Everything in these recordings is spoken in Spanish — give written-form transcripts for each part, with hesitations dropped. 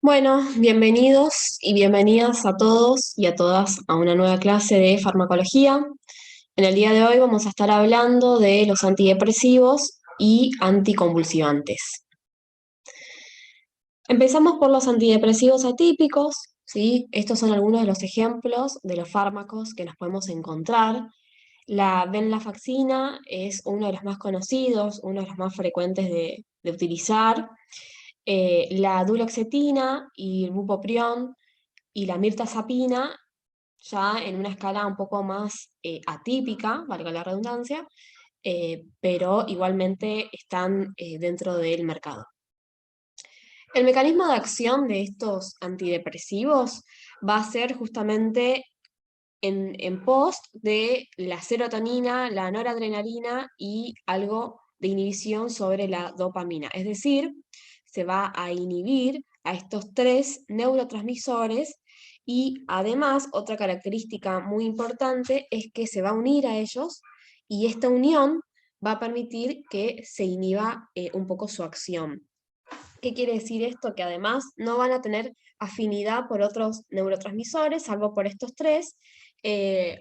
Bueno, bienvenidos y bienvenidas a todos y a todas a una nueva clase de farmacología. En el día de hoy vamos a estar hablando de los antidepresivos y anticonvulsivantes. Empezamos por los antidepresivos atípicos, ¿sí? Estos son algunos de los ejemplos de los fármacos que nos podemos encontrar. La venlafaxina es uno de los más conocidos, uno de los más frecuentes de utilizar. La duloxetina y el bupropión y la mirtazapina ya en una escala un poco más atípica, valga la redundancia, pero igualmente están dentro del mercado. El mecanismo de acción de estos antidepresivos va a ser justamente en pos de la serotonina, la noradrenalina y algo de inhibición sobre la dopamina. Es decir, se va a inhibir a estos tres neurotransmisores y además otra característica muy importante es que se va a unir a ellos y esta unión va a permitir que se inhiba un poco su acción. ¿Qué quiere decir esto? Que además no van a tener afinidad por otros neurotransmisores, salvo por estos tres,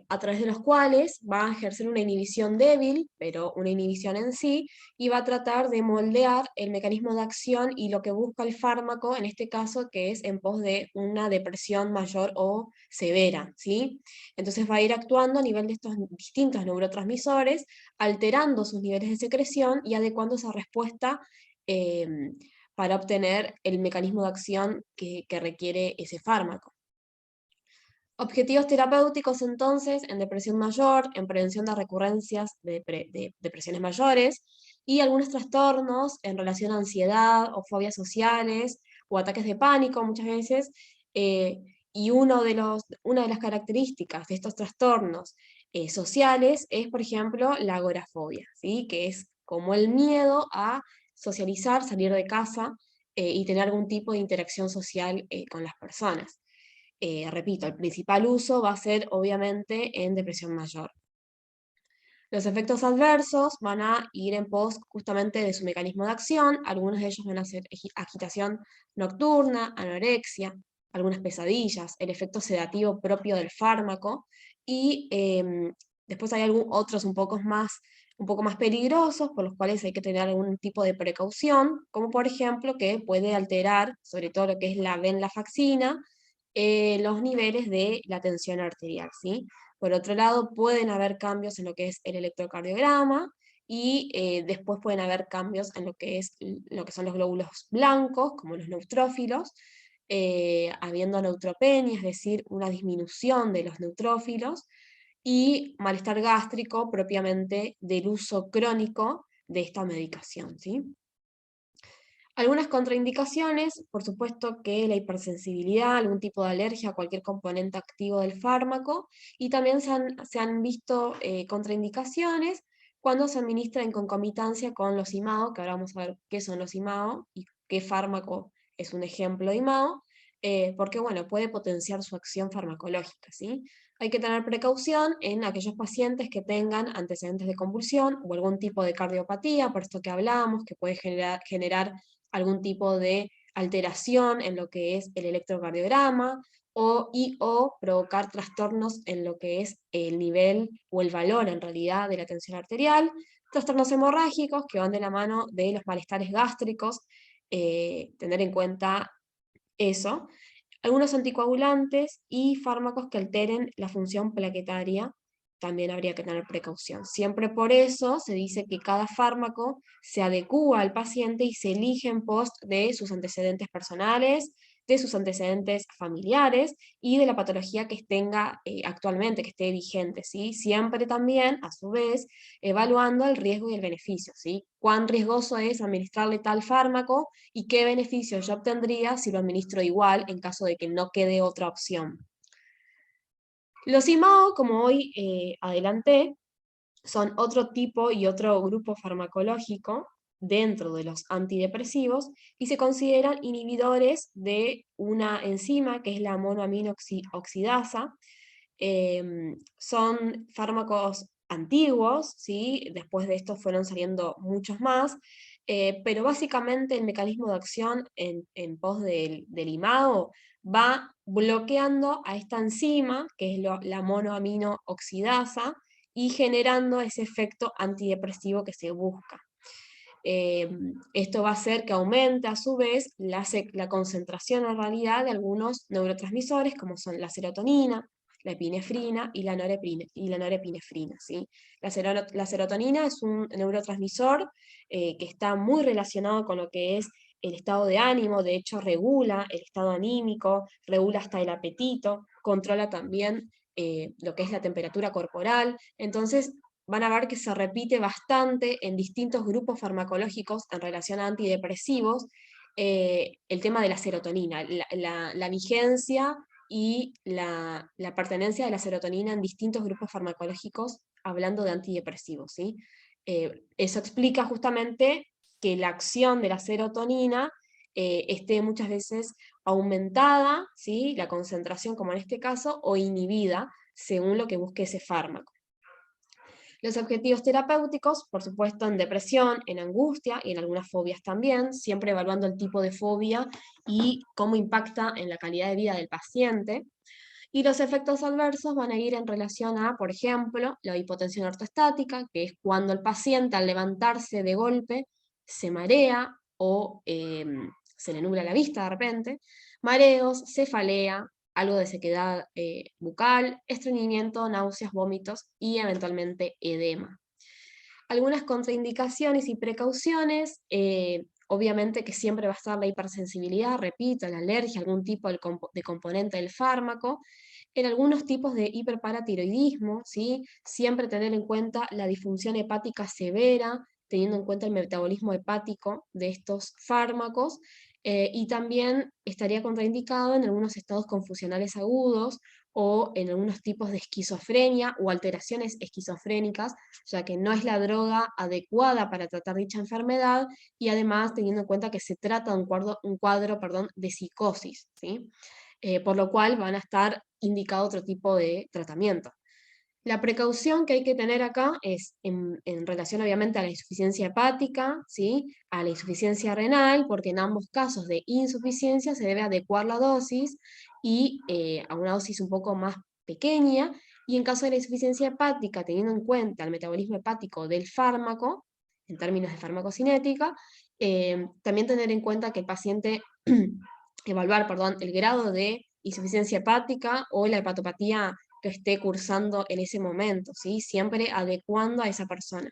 a través de los cuales va a ejercer una inhibición débil, pero una inhibición en sí, y va a tratar de moldear el mecanismo de acción y lo que busca el fármaco, en este caso, que es en pos de una depresión mayor o severa, ¿sí? Entonces va a ir actuando a nivel de estos distintos neurotransmisores, alterando sus niveles de secreción y adecuando esa respuesta para obtener el mecanismo de acción que requiere ese fármaco. Objetivos terapéuticos entonces en depresión mayor, en prevención de recurrencias de depresiones mayores y algunos trastornos en relación a ansiedad o fobias sociales o ataques de pánico muchas veces. Y una de las características de estos trastornos sociales es, por ejemplo, la agorafobia, ¿sí? Que es como el miedo a socializar, salir de casa y tener algún tipo de interacción social con las personas. Repito, el principal uso va a ser obviamente en depresión mayor. Los efectos adversos van a ir en pos justamente de su mecanismo de acción, algunos de ellos van a ser agitación nocturna, anorexia, algunas pesadillas, el efecto sedativo propio del fármaco, y después hay otros un poco más peligrosos, por los cuales hay que tener algún tipo de precaución, como por ejemplo que puede alterar, sobre todo lo que es la venlafaxina, los niveles de la tensión arterial, ¿sí? Por otro lado, pueden haber cambios en lo que es el electrocardiograma y después pueden haber cambios en lo que son los glóbulos blancos, como los neutrófilos, habiendo neutropenia, es decir, una disminución de los neutrófilos, y malestar gástrico propiamente del uso crónico de esta medicación, ¿sí? Algunas contraindicaciones, por supuesto que la hipersensibilidad, algún tipo de alergia a cualquier componente activo del fármaco, y también se han visto contraindicaciones cuando se administra en concomitancia con los IMAO, que ahora vamos a ver qué son los IMAO y qué fármaco es un ejemplo de IMAO, porque bueno, puede potenciar su acción farmacológica, ¿sí? Hay que tener precaución en aquellos pacientes que tengan antecedentes de convulsión o algún tipo de cardiopatía, por esto que hablábamos, que puede generar algún tipo de alteración en lo que es el electrocardiograma o provocar trastornos en lo que es el nivel o el valor en realidad de la tensión arterial, trastornos hemorrágicos que van de la mano de los malestares gástricos, tener en cuenta eso, algunos anticoagulantes y fármacos que alteren la función plaquetaria, también habría que tener precaución. Siempre por eso se dice que cada fármaco se adecúa al paciente y se elige en pos de sus antecedentes personales, de sus antecedentes familiares y de la patología que tenga actualmente, que esté vigente, ¿sí? Siempre también, a su vez, evaluando el riesgo y el beneficio, ¿sí? Cuán riesgoso es administrarle tal fármaco y qué beneficios yo obtendría si lo administro igual en caso de que no quede otra opción. Los IMAO, como hoy adelanté, son otro tipo y otro grupo farmacológico dentro de los antidepresivos y se consideran inhibidores de una enzima que es la monoaminoxidasa. Son fármacos antiguos, ¿sí? Después de estos fueron saliendo muchos más, pero básicamente el mecanismo de acción en pos del IMAO va bloqueando a esta enzima, que es la monoamino oxidasa, y generando ese efecto antidepresivo que se busca. Esto va a hacer que aumente a su vez la concentración en realidad de algunos neurotransmisores, como son la serotonina, la epinefrina y la norepinefrina. ¿Sí? La serotonina es un neurotransmisor que está muy relacionado con lo que es el estado de ánimo, de hecho regula el estado anímico, regula hasta el apetito, controla también lo que es la temperatura corporal. Entonces, van a ver que se repite bastante en distintos grupos farmacológicos en relación a antidepresivos el tema de la serotonina, la vigencia y la pertenencia de la serotonina en distintos grupos farmacológicos hablando de antidepresivos. ¿Sí? Eso explica justamente que la acción de la serotonina esté muchas veces aumentada, ¿sí? La concentración como en este caso, o inhibida, según lo que busque ese fármaco. Los objetivos terapéuticos, por supuesto, en depresión, en angustia y en algunas fobias también, siempre evaluando el tipo de fobia y cómo impacta en la calidad de vida del paciente. Y los efectos adversos van a ir en relación a, por ejemplo, la hipotensión ortostática, que es cuando el paciente al levantarse de golpe se marea o se le nubla la vista de repente, mareos, cefalea, algo de sequedad bucal, estreñimiento, náuseas, vómitos y eventualmente edema. Algunas contraindicaciones y precauciones, obviamente que siempre va a estar la hipersensibilidad, repito, la alergia, algún tipo de componente del fármaco, en algunos tipos de hiperparatiroidismo, ¿sí? Siempre tener en cuenta la disfunción hepática severa, teniendo en cuenta el metabolismo hepático de estos fármacos, y también estaría contraindicado en algunos estados confusionales agudos o en algunos tipos de esquizofrenia o alteraciones esquizofrénicas, ya que no es la droga adecuada para tratar dicha enfermedad y además teniendo en cuenta que se trata de un cuadro de psicosis, ¿sí? Por lo cual van a estar indicado otro tipo de tratamiento. La precaución que hay que tener acá es en relación obviamente a la insuficiencia hepática, ¿sí? A la insuficiencia renal, porque en ambos casos de insuficiencia se debe adecuar la dosis y a una dosis un poco más pequeña, y en caso de la insuficiencia hepática, teniendo en cuenta el metabolismo hepático del fármaco, en términos de farmacocinética, también tener en cuenta que el paciente, evaluar, perdón, el grado de insuficiencia hepática o la hepatopatía que esté cursando en ese momento, ¿sí? Siempre adecuando a esa persona.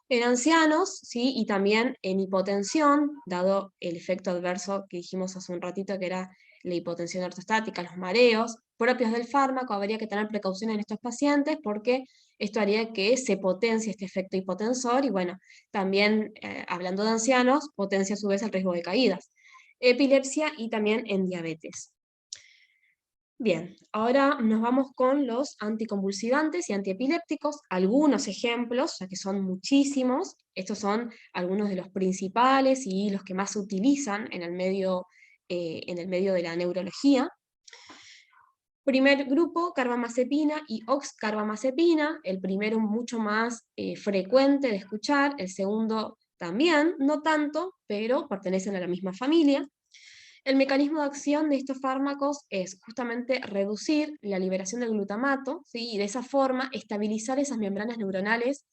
En ancianos, ¿sí? Y también en hipotensión, dado el efecto adverso que dijimos hace un ratito, que era la hipotensión ortostática, los mareos propios del fármaco, habría que tener precaución en estos pacientes porque esto haría que se potencie este efecto hipotensor y bueno, también hablando de ancianos, potencia a su vez el riesgo de caídas, epilepsia y también en diabetes. Bien, ahora nos vamos con los anticonvulsivantes y antiepilépticos, algunos ejemplos, ya que son muchísimos. Estos son algunos de los principales y los que más se utilizan en el medio de la neurología. Primer grupo, carbamazepina y oxcarbamazepina, el primero mucho más frecuente de escuchar, el segundo también, no tanto, pero pertenecen a la misma familia. El mecanismo de acción de estos fármacos es justamente reducir la liberación del glutamato, ¿sí? Y de esa forma estabilizar esas membranas neuronales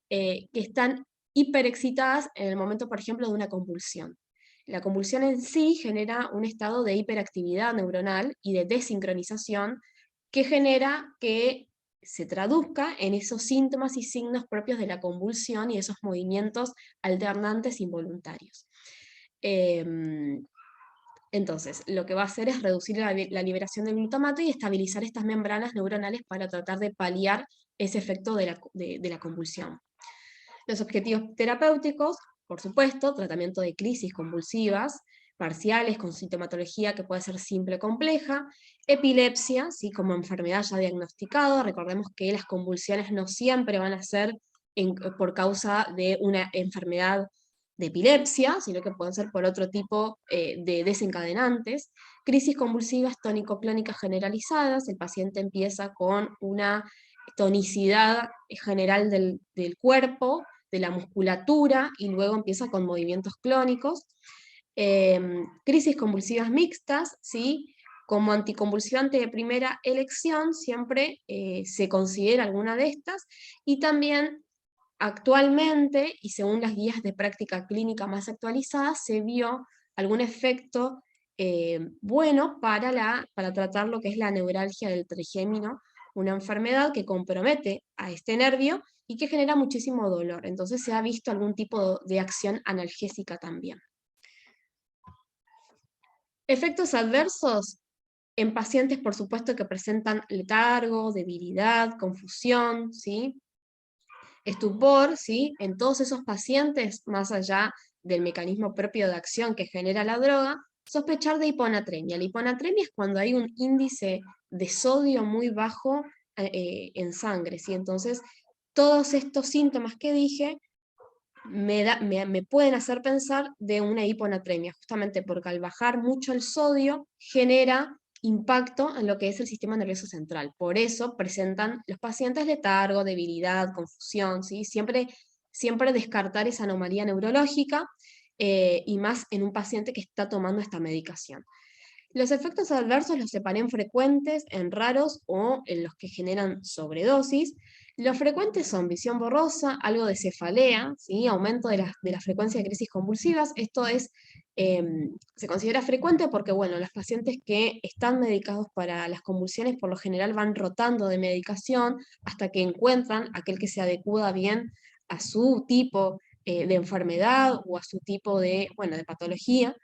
que están hiperexcitadas en el momento, por ejemplo, de una convulsión. La convulsión en sí genera un estado de hiperactividad neuronal y de desincronización que genera que se traduzca en esos síntomas y signos propios de la convulsión y esos movimientos alternantes involuntarios. Entonces, lo que va a hacer es reducir la liberación del glutamato y estabilizar estas membranas neuronales para tratar de paliar ese efecto de la convulsión. Los objetivos terapéuticos, por supuesto, tratamiento de crisis convulsivas, parciales con sintomatología que puede ser simple o compleja, epilepsia, ¿sí? Como enfermedad ya diagnosticada, recordemos que las convulsiones no siempre van a ser por causa de una enfermedad de epilepsia, sino que pueden ser por otro tipo de desencadenantes. Crisis convulsivas tónico-clónicas generalizadas, el paciente empieza con una tonicidad general del cuerpo, de la musculatura y luego empieza con movimientos clónicos. Crisis convulsivas mixtas, ¿sí? Como anticonvulsivante de primera elección siempre se considera alguna de estas, y también actualmente, y según las guías de práctica clínica más actualizadas, se vio algún efecto bueno para tratar lo que es la neuralgia del trigémino, una enfermedad que compromete a este nervio y que genera muchísimo dolor. Entonces se ha visto algún tipo de acción analgésica también. Efectos adversos en pacientes, por supuesto, que presentan letargo, debilidad, confusión, ¿sí? Estupor, ¿sí? En todos esos pacientes, más allá del mecanismo propio de acción que genera la droga, sospechar de hiponatremia. La hiponatremia es cuando hay un índice de sodio muy bajo en sangre, ¿sí? Entonces, todos estos síntomas que dije me pueden hacer pensar de una hiponatremia, justamente porque al bajar mucho el sodio genera impacto en lo que es el sistema nervioso central. Por eso presentan los pacientes letargo, debilidad, confusión, ¿sí? Siempre descartar esa anomalía neurológica y más en un paciente que está tomando esta medicación. Los efectos adversos los separé en frecuentes, en raros o en los que generan sobredosis. Los frecuentes son visión borrosa, algo de cefalea, ¿sí? Aumento de la frecuencia de crisis convulsivas. Esto se considera frecuente porque, bueno, los pacientes que están medicados para las convulsiones por lo general van rotando de medicación hasta que encuentran aquel que se adecua bien a su tipo de enfermedad o a su tipo de, bueno, de patología.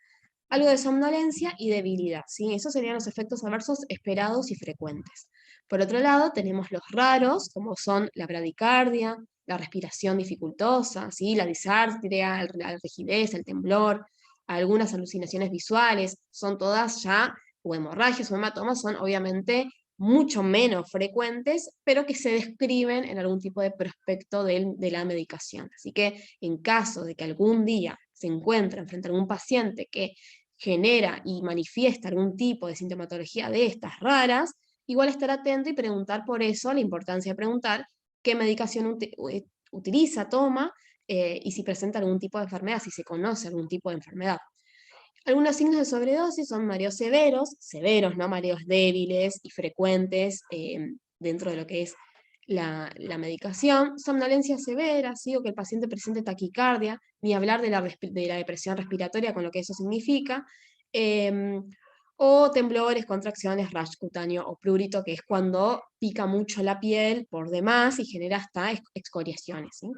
Algo de somnolencia y debilidad, ¿sí? Esos serían los efectos adversos esperados y frecuentes. Por otro lado, tenemos los raros, como son la bradicardia, la respiración dificultosa, ¿sí? La disartria, la rigidez, el temblor, algunas alucinaciones visuales, son todas ya, o hemorragias o hematomas, son obviamente mucho menos frecuentes, pero que se describen en algún tipo de prospecto de la medicación. Así que en caso de que algún día se encuentren frente a algún paciente que genera y manifiesta algún tipo de sintomatología de estas raras, igual estar atento y preguntar por eso, la importancia de preguntar qué medicación utiliza, toma, y si presenta algún tipo de enfermedad, si se conoce algún tipo de enfermedad. Algunos signos de sobredosis son mareos severos, ¿no? Mareos débiles y frecuentes dentro de lo que es la medicación, somnolencia severa, ¿sí? O que el paciente presente taquicardia, ni hablar de la depresión respiratoria con lo que eso significa, eh, o temblores, contracciones, rash cutáneo o prurito, que es cuando pica mucho la piel por demás y genera hasta excoriaciones, ¿sí?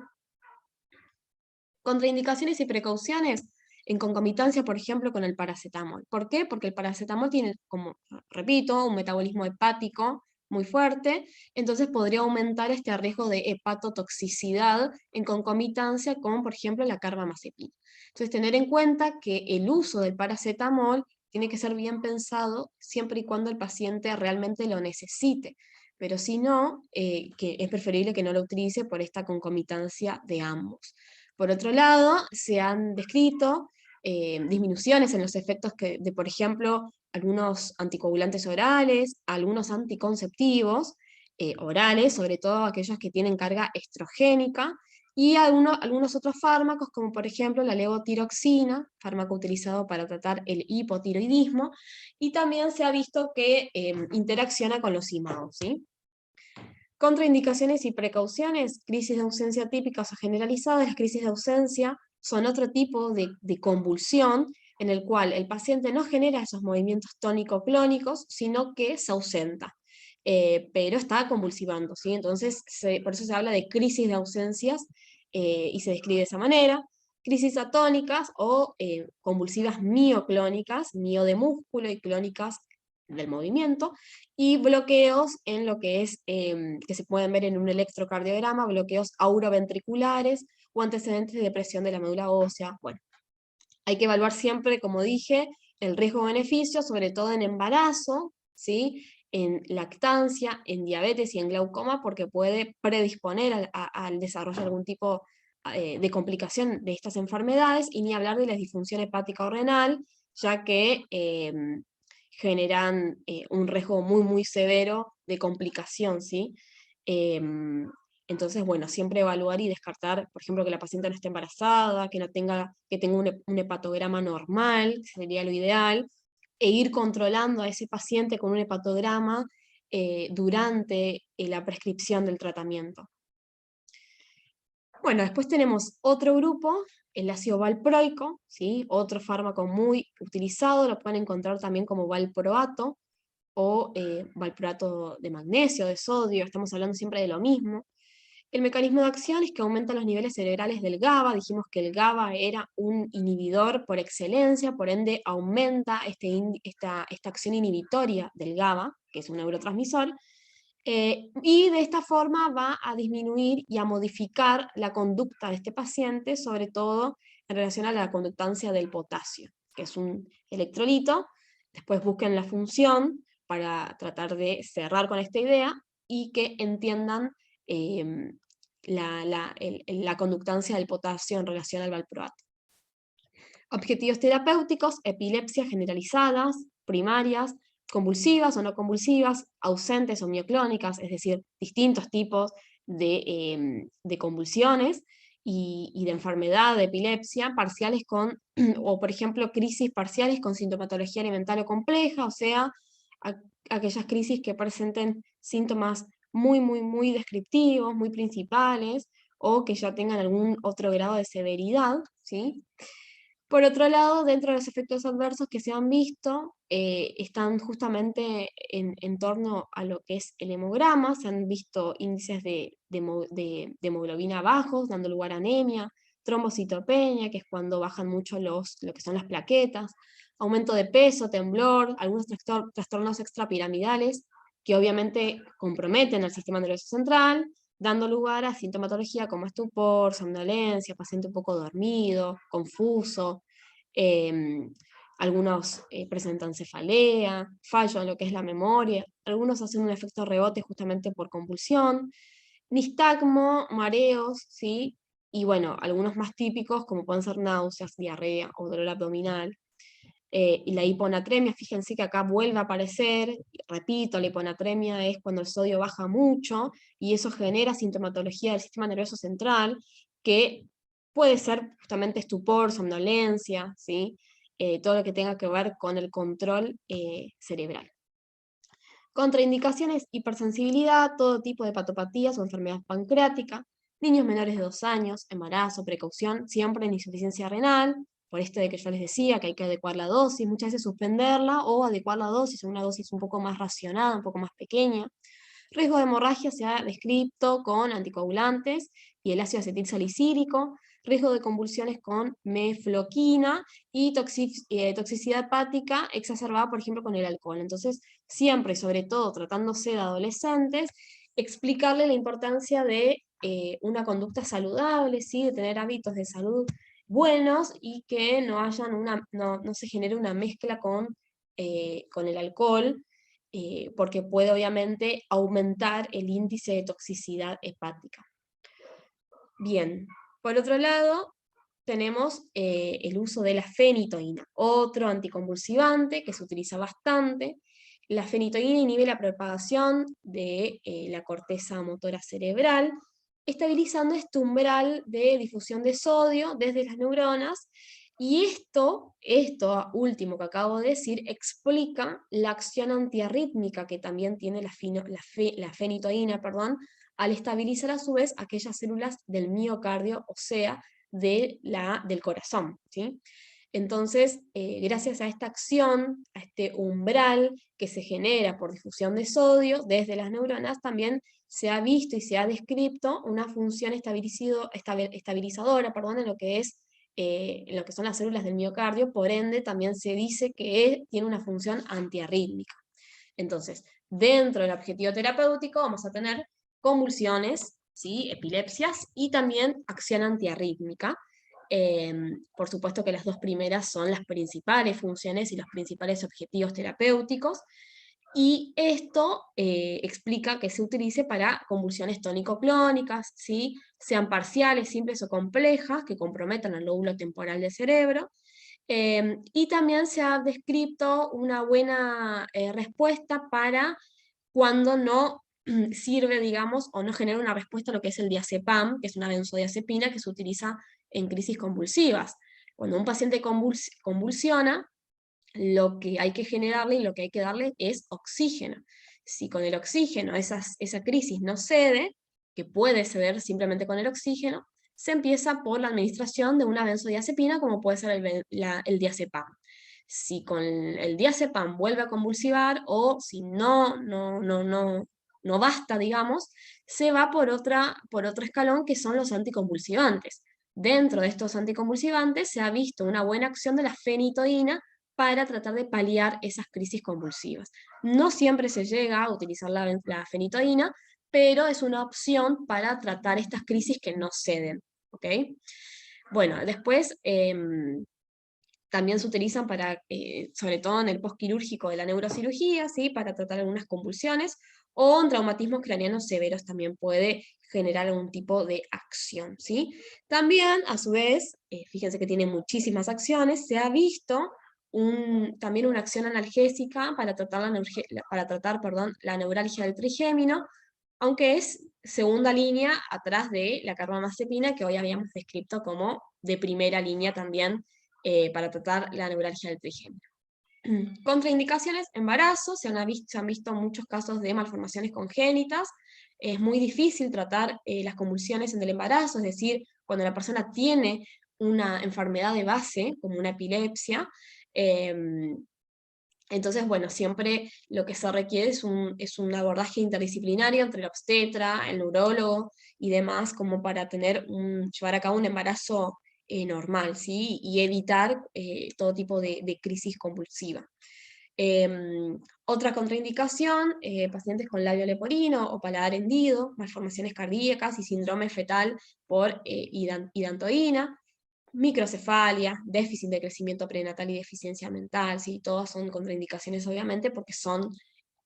Contraindicaciones y precauciones en concomitancia, por ejemplo, con el paracetamol. ¿Por qué? Porque el paracetamol tiene, como repito, un metabolismo hepático muy fuerte, entonces podría aumentar este riesgo de hepatotoxicidad en concomitancia con, por ejemplo, la carbamazepina. Entonces, tener en cuenta que el uso del paracetamol tiene que ser bien pensado siempre y cuando el paciente realmente lo necesite, pero si no, que es preferible que no lo utilice por esta concomitancia de ambos. Por otro lado, se han descrito disminuciones en los efectos de, por ejemplo, algunos anticoagulantes orales, algunos anticonceptivos orales, sobre todo aquellos que tienen carga estrogénica, y algunos otros fármacos, como por ejemplo la levotiroxina, fármaco utilizado para tratar el hipotiroidismo, y también se ha visto que interacciona con los imados, ¿sí? Contraindicaciones y precauciones, crisis de ausencia típicas o generalizadas. Las crisis de ausencia son otro tipo de convulsión en el cual el paciente no genera esos movimientos tónico-clónicos, sino que se ausenta, pero está convulsivando, ¿sí? Entonces, por eso se habla de crisis de ausencias y se describe de esa manera. Crisis atónicas o convulsivas mioclónicas, mio de músculo y clónicas del movimiento, y bloqueos en lo que es, que se pueden ver en un electrocardiograma, bloqueos auroventriculares o antecedentes de depresión de la médula ósea. Bueno, hay que evaluar siempre, como dije, el riesgo-beneficio, sobre todo en embarazo, ¿sí? En lactancia, en diabetes y en glaucoma, porque puede predisponer al desarrollo de algún tipo de complicación de estas enfermedades, y ni hablar de la disfunción hepática o renal, ya que generan un riesgo muy, muy severo de complicación, ¿sí? Entonces, bueno, siempre evaluar y descartar, por ejemplo, que la paciente no esté embarazada, que tenga un hepatograma normal, que sería lo ideal, e ir controlando a ese paciente con un hepatograma durante la prescripción del tratamiento. Bueno, después tenemos otro grupo, el ácido valproico, ¿sí? Otro fármaco muy utilizado, lo pueden encontrar también como valproato o valproato de magnesio, de sodio, estamos hablando siempre de lo mismo. El mecanismo de acción es que aumenta los niveles cerebrales del GABA, dijimos que el GABA era un inhibidor por excelencia, por ende aumenta esta acción inhibitoria del GABA, que es un neurotransmisor, y de esta forma va a disminuir y a modificar la conducta de este paciente, sobre todo en relación a la conductancia del potasio, que es un electrolito. Después busquen la función para tratar de cerrar con esta idea y que entiendan la conductancia del potasio en relación al valproato. Objetivos terapéuticos: epilepsias generalizadas, primarias, convulsivas o no convulsivas, ausentes o mioclónicas, es decir, distintos tipos de convulsiones y de enfermedad de epilepsia, parciales con, o por ejemplo, crisis parciales con sintomatología alimentaria compleja, o sea, aquellas crisis que presenten síntomas muy descriptivos, muy principales, o que ya tengan algún otro grado de severidad, ¿sí? Por otro lado, dentro de los efectos adversos que se han visto, están justamente en torno a lo que es el hemograma. Se han visto índices de hemoglobina bajos, dando lugar a anemia, trombocitopenia, que es cuando bajan mucho lo que son las plaquetas, aumento de peso, temblor, algunos trastornos extrapiramidales, que obviamente comprometen al sistema nervioso central, dando lugar a sintomatología como estupor, somnolencia, paciente un poco dormido, confuso, eh, algunos presentan cefalea, fallo en lo que es la memoria, algunos hacen un efecto rebote justamente por convulsión, nistagmo, mareos, ¿sí? Y bueno, algunos más típicos como pueden ser náuseas, diarrea o dolor abdominal. Y la hiponatremia, fíjense que acá vuelve a aparecer, repito, la hiponatremia es cuando el sodio baja mucho y eso genera sintomatología del sistema nervioso central, que puede ser justamente estupor, somnolencia, ¿sí? Todo lo que tenga que ver con el control cerebral. Contraindicaciones: hipersensibilidad, todo tipo de hepatopatías o enfermedad pancreática, niños menores de 2 años, embarazo, precaución, siempre en insuficiencia renal, por esto de que yo les decía que hay que adecuar la dosis, muchas veces suspenderla o adecuar la dosis a una dosis un poco más racionada, un poco más pequeña. Riesgo de hemorragia se ha descrito con anticoagulantes y el ácido acetilsalicílico, riesgo de convulsiones con mefloquina y toxicidad hepática exacerbada, por ejemplo, con el alcohol. Entonces, siempre, sobre todo tratándose de adolescentes, explicarle la importancia de una conducta saludable, ¿sí? De tener hábitos de salud buenos y que no se genere una mezcla con el alcohol, porque puede obviamente aumentar el índice de toxicidad hepática. Bien, por otro lado, tenemos el uso de la fenitoína, otro anticonvulsivante que se utiliza bastante. La fenitoína inhibe la propagación de la corteza motora cerebral, estabilizando este umbral de difusión de sodio desde las neuronas, y esto último que acabo de decir explica la acción antiarrítmica que también tiene la fenitoína, al estabilizar a su vez aquellas células del miocardio, o sea, del corazón, ¿sí? Entonces, gracias a esta acción, a este umbral que se genera por difusión de sodio desde las neuronas, también se ha visto y se ha descrito una función estabilizadora, en lo que son las células del miocardio, por ende también se dice que tiene una función antiarrítmica. Entonces, dentro del objetivo terapéutico vamos a tener convulsiones, ¿sí? Epilepsias y también acción antiarrítmica. Por supuesto que las dos primeras son las principales funciones y los principales objetivos terapéuticos, y esto explica que se utilice para convulsiones tónico-clónicas, ¿sí? Sean parciales, simples o complejas, que comprometan el lóbulo temporal del cerebro. Y también se ha descrito una buena respuesta para cuando no sirve, digamos, o no genera una respuesta a lo que es el diazepam, que es una benzodiazepina que se utiliza en crisis convulsivas. Cuando un paciente convulsiona, lo que hay que generarle y lo que hay que darle es oxígeno. Si con el oxígeno esa crisis no cede, que puede ceder simplemente con el oxígeno, se empieza por la administración de una benzodiazepina, como puede ser el diazepam. Si con el diazepam vuelve a convulsivar, o si no basta, digamos, se va por otro escalón, que son los anticonvulsivantes. Dentro de estos anticonvulsivantes se ha visto una buena acción de la fenitoína para tratar de paliar esas crisis convulsivas. No siempre se llega a utilizar la fenitoína, pero es una opción para tratar estas crisis que no ceden. ¿Ok? Bueno, después también se utilizan para, sobre todo en el postquirúrgico de la neurocirugía, ¿sí? Para tratar algunas convulsiones, o en traumatismos craneanos severos también puede generar algún tipo de acción, ¿sí? También, a su vez, fíjense que tiene muchísimas acciones, se ha visto también una acción analgésica para tratar, la neuralgia del trigémino, aunque es segunda línea atrás de la carbamazepina, que hoy habíamos descrito como de primera línea también, para tratar la neuralgia del trigémino. Contraindicaciones: embarazo. Se han visto muchos casos de malformaciones congénitas. Es muy difícil tratar las convulsiones en el embarazo, es decir, cuando la persona tiene una enfermedad de base, como una epilepsia. Entonces, bueno, siempre lo que se requiere es un abordaje interdisciplinario entre el obstetra, el neurólogo y demás, como para llevar a cabo un embarazo normal, ¿sí? Y evitar todo tipo de crisis convulsiva. Otra contraindicación: pacientes con labio leporino o paladar hendido, malformaciones cardíacas y síndrome fetal por hidantoína, microcefalia, déficit de crecimiento prenatal y deficiencia mental, ¿sí? Todas son contraindicaciones, obviamente, porque son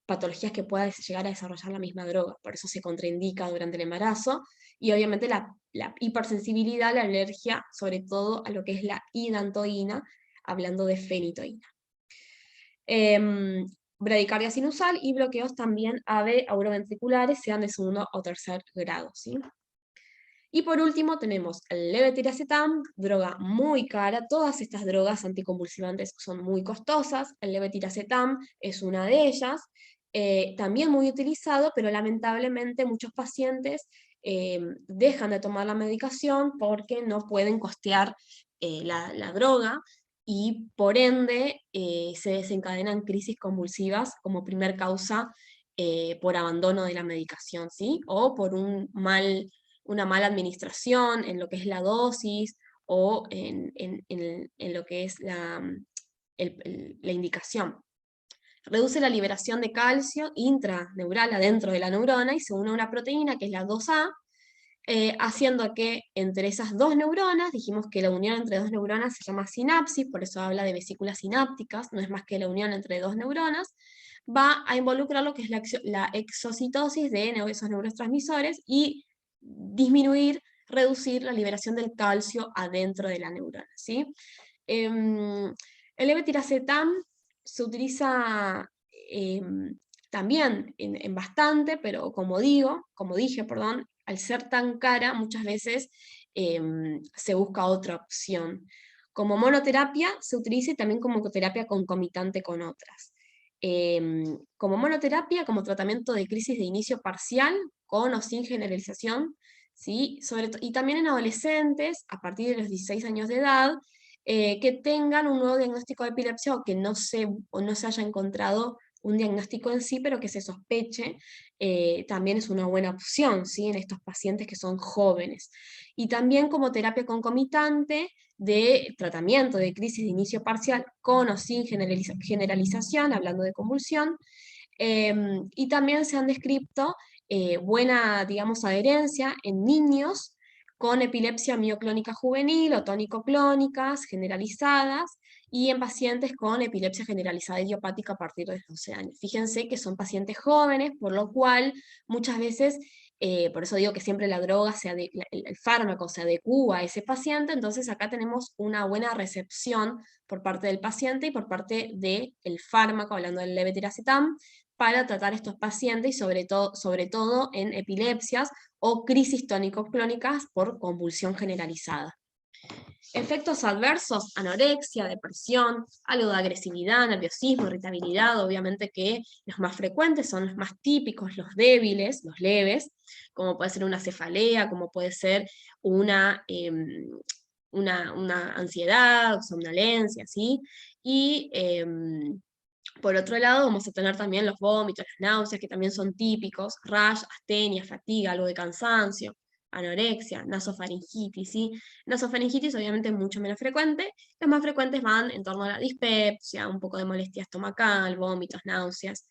patologías que pueda llegar a desarrollar la misma droga, por eso se contraindica durante el embarazo, y obviamente la hipersensibilidad, la alergia, sobre todo a lo que es la hidantoína, hablando de fenitoína. Bradicardia sinusal y bloqueos también AV auroventriculares, sean de segundo o tercer grado, ¿sí? Y por último tenemos el levetiracetam, droga muy cara. Todas estas drogas anticonvulsivantes son muy costosas. El levetiracetam es una de ellas, también muy utilizado, pero lamentablemente muchos pacientes dejan de tomar la medicación porque no pueden costear la droga, y por ende se desencadenan crisis convulsivas como primer causa, por abandono de la medicación, ¿sí? O por una mala administración en lo que es la dosis, o en lo que es la indicación. Reduce la liberación de calcio intraneural adentro de la neurona y se une a una proteína que es la 2A, haciendo que entre esas dos neuronas, dijimos que la unión entre dos neuronas se llama sinapsis, por eso habla de vesículas sinápticas, no es más que la unión entre dos neuronas, va a involucrar lo que es la exocitosis de esos neurotransmisores y reducir la liberación del calcio adentro de la neurona, ¿sí? El levetiracetam se utiliza también en bastante, pero como dije, perdón, al ser tan cara, muchas veces se busca otra opción. Como monoterapia se utiliza, y también como terapia concomitante con otras. Como monoterapia, como tratamiento de crisis de inicio parcial, con o sin generalización, ¿sí? Y también en adolescentes, a partir de los 16 años de edad, que tengan un nuevo diagnóstico de epilepsia, o que no se haya encontrado un diagnóstico en sí, pero que se sospeche, también es una buena opción, ¿sí? En estos pacientes que son jóvenes. Y también como terapia concomitante de tratamiento de crisis de inicio parcial, con o sin generalización, hablando de convulsión. Y también se han descrito buena, digamos, adherencia en niños con epilepsia mioclónica juvenil o tónico-clónicas generalizadas, y en pacientes con epilepsia generalizada idiopática a partir de los 12 años. Fíjense que son pacientes jóvenes, por lo cual muchas veces, por eso digo que siempre la droga, el fármaco se adecúa a ese paciente. Entonces acá tenemos una buena recepción por parte del paciente y por parte del fármaco, hablando del levetiracetam, para tratar estos pacientes y sobre todo en epilepsias o crisis tónico-clónicas por convulsión generalizada. Efectos adversos, anorexia, depresión, algo de agresividad, nerviosismo, irritabilidad, obviamente que los más frecuentes son los más típicos, los débiles, los leves, como puede ser una cefalea, como puede ser una, una ansiedad, somnolencia, ¿sí? Y por otro lado, vamos a tener también los vómitos, las náuseas, que también son típicos, rash, astenia, fatiga, algo de cansancio, anorexia, nasofaringitis, ¿sí? Nasofaringitis obviamente es mucho menos frecuente, los más frecuentes van en torno a la dispepsia, un poco de molestia estomacal, vómitos, náuseas.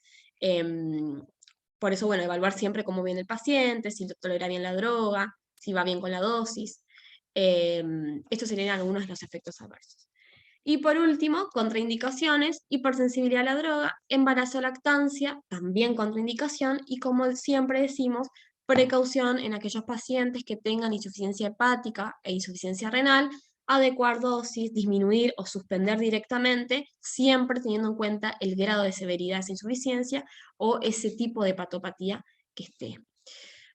Por eso, bueno, evaluar siempre cómo viene el paciente, si tolera bien la droga, si va bien con la dosis. Estos serían algunos de los efectos adversos. Y por último, contraindicaciones, hipersensibilidad a la droga, embarazo o lactancia, también contraindicación, y como siempre decimos, precaución en aquellos pacientes que tengan insuficiencia hepática e insuficiencia renal, adecuar dosis, disminuir o suspender directamente, siempre teniendo en cuenta el grado de severidad de esa insuficiencia o ese tipo de hepatopatía que esté.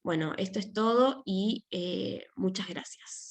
Bueno, esto es todo y muchas gracias.